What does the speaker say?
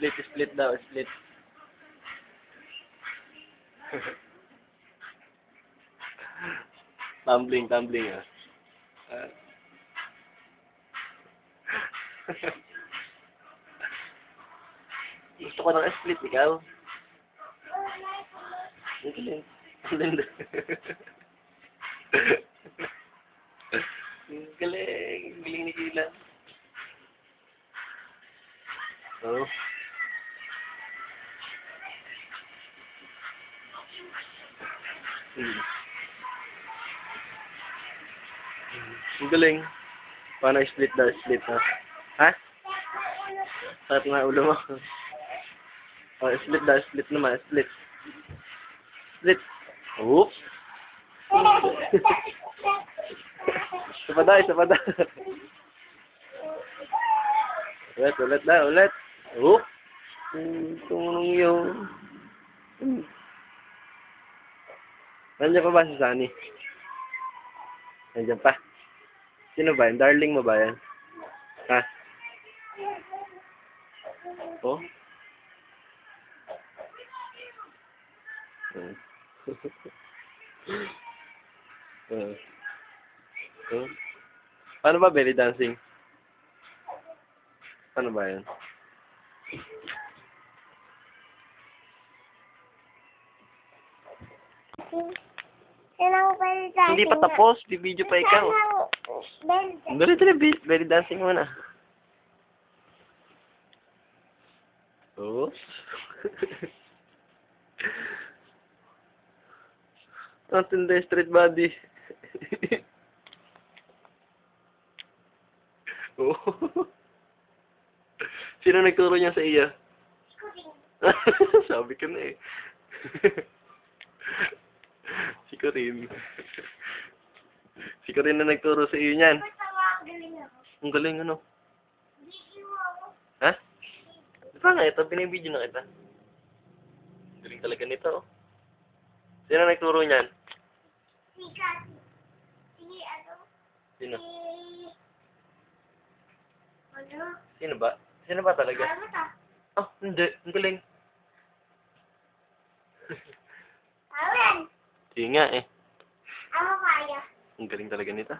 Split daw, split. Tumbling ah. Ah. Gusto ko ng split, ikaw? Ang galing. Ang ganda. Ang galing. Ang galing ni Kila. Oh. Ang galing. Paano split daw, split na? Ha? Sakit na ulo mo. Oh, split daw, split naman, split. Split. Oops. Isa pa daw. Ulit daw, ulit. Oops. Tunong yung... Nandiyan pa ba si Sunny? Nandiyan pa. Sino ba yan? Darling mo ba yan? Ha? Oh? Paano ba belly dancing? Paano ba yan? Hindi pa tapos. Bibidyo pa ikaw. Dali. Belly dancing muna. Oh. Ang tindi, street body. Oh. Sino nagturo niya sa iya? Sabi ko na eh. Si Corinne. Si Corinne na nagturo sa iyo niyan. Ang galing ano? Ha? Di ba nga ito? Binibidyo na kita. Galing talaga nito oh. Sino nagturo niyan? Sino? Sino ba? Sino ba talaga? Oh, hindi. Ang galing. Sige nga eh. Ang galing talaga nito.